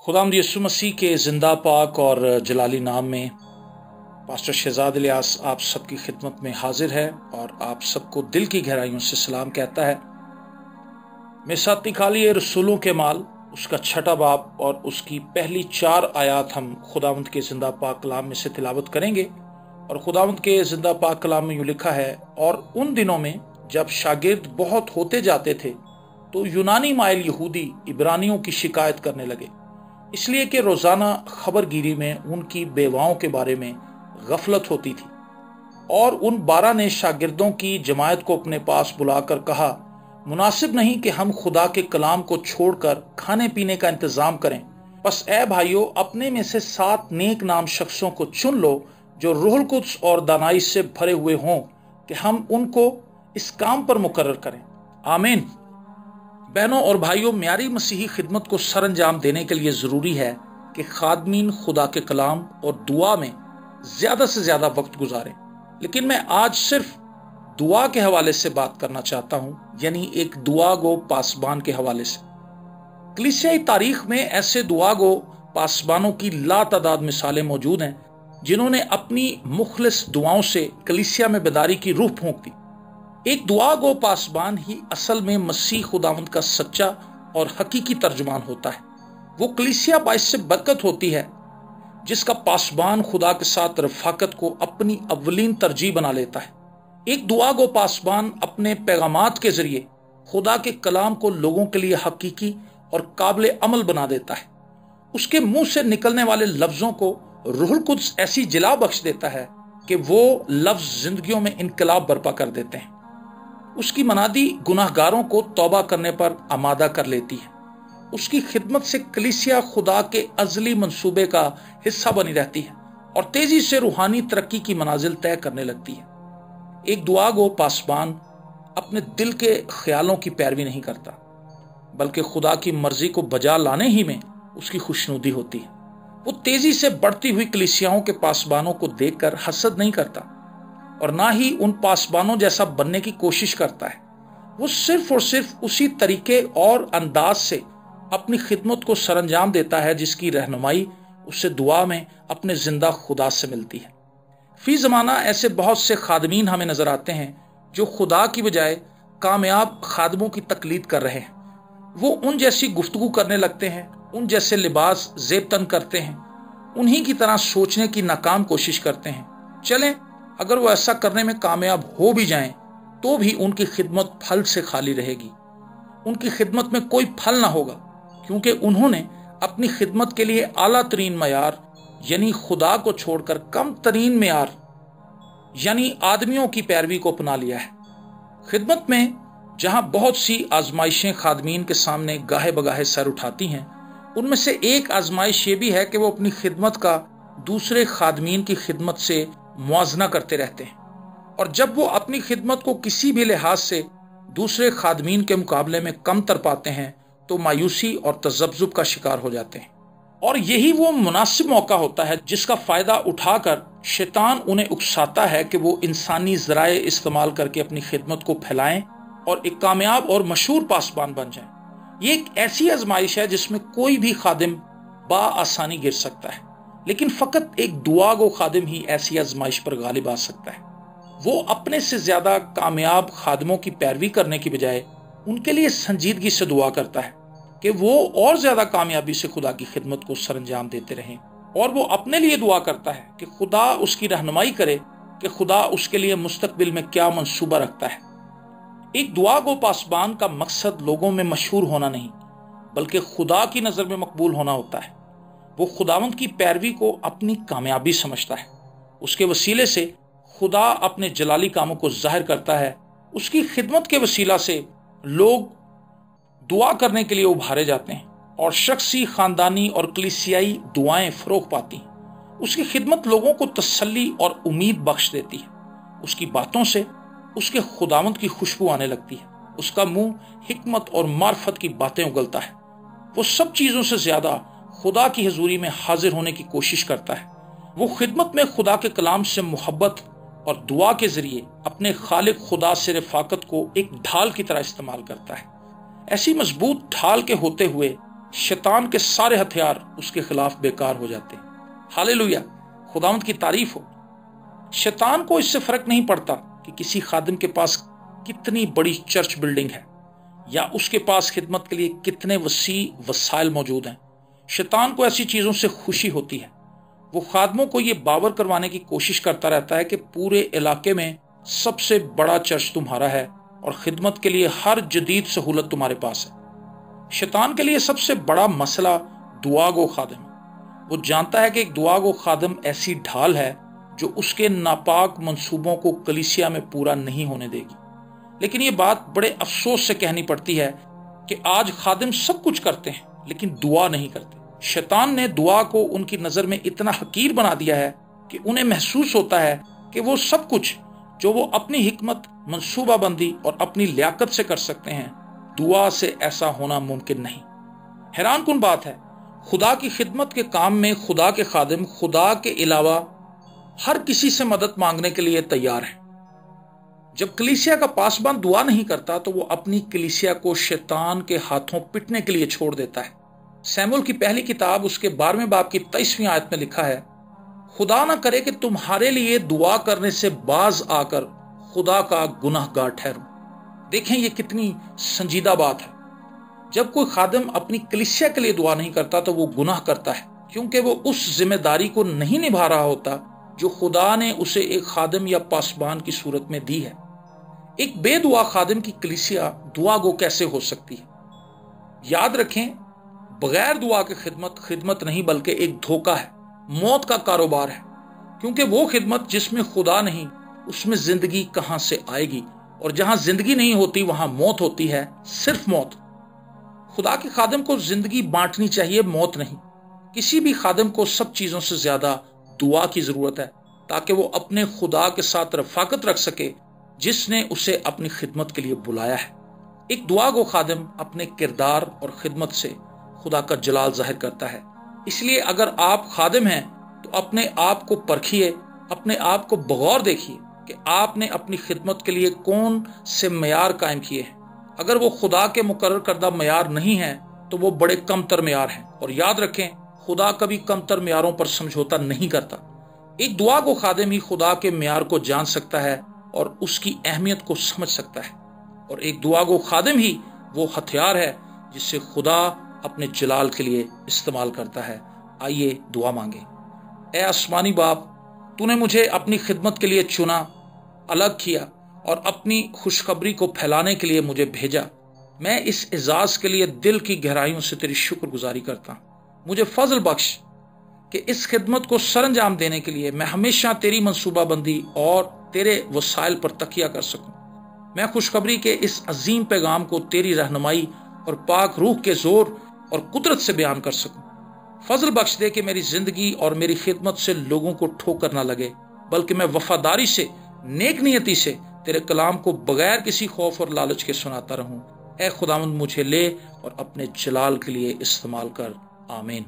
خداوند یسوع مسیح کے زندہ پاک اور جلالی نام میں پاسٹر شہزاد الیاس آپ سب کی خدمت میں حاضر ہے اور آپ سب کو دل کی گہرائیوں سے سلام کہتا ہے۔ میں ساتھ نکالیے رسولوں کے مال اس کا 6 باب اور اس کی پہلی 4 آیات ہم خداوند کے زندہ پاک کلام میں سے تلاوت کریں گے۔ اور خداوند کے زندہ پاک کلام میں یوں لکھا ہے، اور ان دنوں میں جب شاگرد بہت ہوتے جاتے تھے تو یونانی مائل یہودی عبرانیوں کی شکایت کرنے لگے، اس لیے کہ روزانہ خبر گیری میں ان کی بیواؤں کے بارے میں غفلت ہوتی تھی۔ اور ان 12 نے شاگردوں کی جماعت کو اپنے پاس بلا کر کہا، مناسب نہیں کہ ہم خدا کے کلام کو چھوڑ کر کھانے پینے کا انتظام کریں، بس اے بھائیو اپنے میں سے 7 نیک نام شخصوں کو چن لو جو روح القدس اور دانائی سے بھرے ہوئے ہوں کہ ہم ان کو اس کام پر مقرر کریں۔ آمین۔ بہنوں اور بھائیوں، معیاری مسیحی خدمت کو سر انجام دینے کے لیے ضروری ہے کہ خادمین خدا کے کلام اور دعا میں زیادہ سے زیادہ وقت گزاریں۔ لیکن میں آج صرف دعا کے حوالے سے بات کرنا چاہتا ہوں، یعنی ایک دعا گو پاسبان کے حوالے سے۔ کلیسیائی تاریخ میں ایسے دعا گو پاسبانوں کی لا تعداد مثالیں موجود ہیں جنہوں نے اپنی مخلص دعاؤں سے کلیسیا میں بیداری کی روح پھونک دی۔ ایک دعا گو پاسبان ہی اصل میں مسیح خداوند کا سچا اور حقیقی ترجمان ہوتا ہے۔ وہ کلیسیا باعث سے برکت ہوتی ہے جس کا پاسبان خدا کے ساتھ رفاقت کو اپنی اولین ترجیح بنا لیتا ہے۔ ایک دعا گو پاسبان اپنے پیغامات کے ذریعے خدا کے کلام کو لوگوں کے لیے حقیقی اور قابل عمل بنا دیتا ہے۔ اس کے منہ سے نکلنے والے لفظوں کو روح القدس ایسی جلا بخش دیتا ہے کہ وہ لفظ زندگیوں میں انقلاب برپا کر دیتے ہیں۔ اس کی منادی گناہ گاروں کو توبہ کرنے پر آمادہ کر لیتی ہے۔ اس کی خدمت سے کلیسیا خدا کے ازلی منصوبے کا حصہ بنی رہتی ہے اور تیزی سے روحانی ترقی کی منازل طے کرنے لگتی ہے۔ ایک دعا گو پاسبان اپنے دل کے خیالوں کی پیروی نہیں کرتا، بلکہ خدا کی مرضی کو بجا لانے ہی میں اس کی خوشنودی ہوتی ہے۔ وہ تیزی سے بڑھتی ہوئی کلیسیاؤں کے پاسبانوں کو دیکھ کر حسد نہیں کرتا اور نہ ہی ان پاسبانوں جیسا بننے کی کوشش کرتا ہے۔ وہ صرف اور صرف اسی طریقے اور انداز سے اپنی خدمت کو سر انجام دیتا ہے جس کی رہنمائی اسے دعا میں اپنے زندہ خدا سے ملتی ہے۔ فی زمانہ ایسے بہت سے خادمین ہمیں نظر آتے ہیں جو خدا کی بجائے کامیاب خادموں کی تقلید کر رہے ہیں۔ وہ ان جیسی گفتگو کرنے لگتے ہیں، ان جیسے لباس زیب تن کرتے ہیں، انہی کی طرح سوچنے کی ناکام کوشش کرتے ہیں۔ چلیں، اگر وہ ایسا کرنے میں کامیاب ہو بھی جائیں تو بھی ان کی خدمت پھل سے خالی رہے گی۔ ان کی خدمت میں کوئی پھل نہ ہوگا، کیونکہ انہوں نے اپنی خدمت کے لیے اعلیٰ ترین معیار یعنی خدا کو چھوڑ کر کم ترین معیار یعنی آدمیوں کی پیروی کو اپنا لیا ہے۔ خدمت میں جہاں بہت سی آزمائشیں خادمین کے سامنے گاہے بگاہے سر اٹھاتی ہیں، ان میں سے ایک آزمائش یہ بھی ہے کہ وہ اپنی خدمت کا دوسرے خادمین کی خدمت سے موازنہ کرتے رہتے ہیں، اور جب وہ اپنی خدمت کو کسی بھی لحاظ سے دوسرے خادمین کے مقابلے میں کم تر پاتے ہیں تو مایوسی اور تذبذب کا شکار ہو جاتے ہیں۔ اور یہی وہ مناسب موقع ہوتا ہے جس کا فائدہ اٹھا کر شیطان انہیں اکساتا ہے کہ وہ انسانی ذرائع استعمال کر کے اپنی خدمت کو پھیلائیں اور ایک کامیاب اور مشہور پاسبان بن جائیں۔ یہ ایک ایسی آزمائش ہے جس میں کوئی بھی خادم بآسانی گر سکتا ہے، لیکن فقط ایک دعا گو خادم ہی ایسی آزمائش پر غالب آ سکتا ہے۔ وہ اپنے سے زیادہ کامیاب خادموں کی پیروی کرنے کی بجائے ان کے لیے سنجیدگی سے دعا کرتا ہے کہ وہ اور زیادہ کامیابی سے خدا کی خدمت کو سر انجام دیتے رہیں، اور وہ اپنے لیے دعا کرتا ہے کہ خدا اس کی رہنمائی کرے کہ خدا اس کے لیے مستقبل میں کیا منصوبہ رکھتا ہے۔ ایک دعا گو پاسبان کا مقصد لوگوں میں مشہور ہونا نہیں، بلکہ خدا کی نظر میں مقبول ہونا ہوتا ہے۔ وہ خداوند کی پیروی کو اپنی کامیابی سمجھتا ہے۔ اس کے وسیلے سے خدا اپنے جلالی کاموں کو ظاہر کرتا ہے۔ اس کی خدمت کے وسیلہ سے لوگ دعا کرنے کے لیے ابھارے جاتے ہیں اور شخصی، خاندانی اور کلیسیائی دعائیں فروغ پاتی ہیں۔ اس کی خدمت لوگوں کو تسلی اور امید بخش دیتی ہے۔ اس کی باتوں سے اس کے خداوند کی خوشبو آنے لگتی ہے۔ اس کا منہ حکمت اور معرفت کی باتیں اگلتا ہے۔ وہ سب چیزوں سے زیادہ خدا کی حضوری میں حاضر ہونے کی کوشش کرتا ہے۔ وہ خدمت میں خدا کے کلام سے محبت اور دعا کے ذریعے اپنے خالق خدا سے رفاقت کو ایک ڈھال کی طرح استعمال کرتا ہے۔ ایسی مضبوط ڈھال کے ہوتے ہوئے شیطان کے سارے ہتھیار اس کے خلاف بیکار ہو جاتے ہیں۔ ہاللیلویا، خداوند کی تعریف ہو۔ شیطان کو اس سے فرق نہیں پڑتا کہ کسی خادم کے پاس کتنی بڑی چرچ بلڈنگ ہے یا اس کے پاس خدمت کے لیے کتنے وسیع وسائل موجود ہیں۔ شیطان کو ایسی چیزوں سے خوشی ہوتی ہے۔ وہ خادموں کو یہ باور کروانے کی کوشش کرتا رہتا ہے کہ پورے علاقے میں سب سے بڑا چرچ تمہارا ہے اور خدمت کے لیے ہر جدید سہولت تمہارے پاس ہے۔ شیطان کے لیے سب سے بڑا مسئلہ دعا گو خادم ہے۔ وہ جانتا ہے کہ ایک دعا گو خادم ایسی ڈھال ہے جو اس کے ناپاک منصوبوں کو کلیسیا میں پورا نہیں ہونے دے گی۔ لیکن یہ بات بڑے افسوس سے کہنی پڑتی ہے کہ آج خادم سب کچھ کرتے ہیں لیکن دعا نہیں کرتے۔ شیطان نے دعا کو ان کی نظر میں اتنا حقیر بنا دیا ہے کہ انہیں محسوس ہوتا ہے کہ وہ سب کچھ جو وہ اپنی حکمت، منصوبہ بندی اور اپنی لیاقت سے کر سکتے ہیں، دعا سے ایسا ہونا ممکن نہیں۔ حیران کن بات ہے، خدا کی خدمت کے کام میں خدا کے خادم خدا کے علاوہ ہر کسی سے مدد مانگنے کے لیے تیار ہیں۔ جب کلیسیا کا پاسبان دعا نہیں کرتا تو وہ اپنی کلیسیا کو شیطان کے ہاتھوں پٹنے کے لیے چھوڑ دیتا ہے۔ سیموئیل کی پہلی کتاب اس کے 12ویں باب کی 23ویں آیت میں لکھا ہے، خدا نہ کرے کہ تمہارے لیے دعا کرنے سے باز آ کر خدا کا گناہ گار ٹھہروں۔ دیکھیں یہ کتنی سنجیدہ بات ہے۔ جب کوئی خادم اپنی کلیسیا کے لیے دعا نہیں کرتا تو وہ گناہ کرتا ہے، کیونکہ وہ اس ذمہ داری کو نہیں نبھا رہا ہوتا جو خدا نے اسے ایک خادم یا پاسبان کی صورت میں دی ہے۔ ایک بے دعا خادم کی کلیسیا دعا گو کیسے ہو سکتی ہے؟ یاد رکھیں، بغیر دعا کے خدمت نہیں بلکہ ایک دھوکہ ہے، موت کا کاروبار ہے، کیونکہ وہ خدمت جس میں خدا نہیں اس میں زندگی کہاں سے آئے گی، اور جہاں زندگی نہیں ہوتی وہاں موت ہوتی ہے، صرف موت۔ خدا کے خادم کو زندگی بانٹنی چاہیے، موت نہیں۔ کسی بھی خادم کو سب چیزوں سے زیادہ دعا کی ضرورت ہے تاکہ وہ اپنے خدا کے ساتھ رفاقت رکھ سکے جس نے اسے اپنی خدمت کے لیے بلایا ہے۔ ایک دعا گو خادم اپنے کردار اور خدمت سے خدا کا جلال ظاہر کرتا ہے۔ اس لیے اگر آپ خادم ہیں تو اپنے آپ کو پرکھیے، اپنے آپ کو بغور دیکھیے کہ آپ نے اپنی خدمت کے لیے کون سے معیار قائم کیے ہیں۔ اگر وہ خدا کے مقرر کردہ معیار نہیں ہیں تو وہ بڑے کم تر معیار ہیں، اور یاد رکھیں خدا کبھی کم تر معیاروں پر سمجھوتا نہیں کرتا۔ ایک دعا گو خادم ہی خدا کے معیار کو جان سکتا ہے اور اس کی اہمیت کو سمجھ سکتا ہے، اور ایک دعا گو خادم ہی وہ ہتھیار ہے جس سے خدا اپنے جلال کے لیے استعمال کرتا ہے۔ آئیے دعا مانگیں۔ اے آسمانی باپ، تو نے مجھے اپنی خدمت کے لیے چنا، الگ کیا اور اپنی خوشخبری کو پھیلانے کے لیے مجھے بھیجا۔ میں اس اعزاز کے لیے دل کی گہرائیوں سے تیری شکر گزاری کرتا ہوں۔ مجھے فضل بخش کہ اس خدمت کو سر انجام دینے کے لیے میں ہمیشہ تیری منصوبہ بندی اور تیرے وسائل پر تکیہ کر سکوں۔ میں خوشخبری کے اس عظیم پیغام کو تیری رہنمائی اور پاک روح کے زور اور قدرت سے بیان کر سکوں۔ فضل بخش دے کہ میری زندگی اور میری خدمت سے لوگوں کو ٹھوکر نہ لگے، بلکہ میں وفاداری سے، نیک نیتی سے تیرے کلام کو بغیر کسی خوف اور لالچ کے سناتا رہوں۔ اے خداوند مجھے لے اور اپنے جلال کے لیے استعمال کر، آمین۔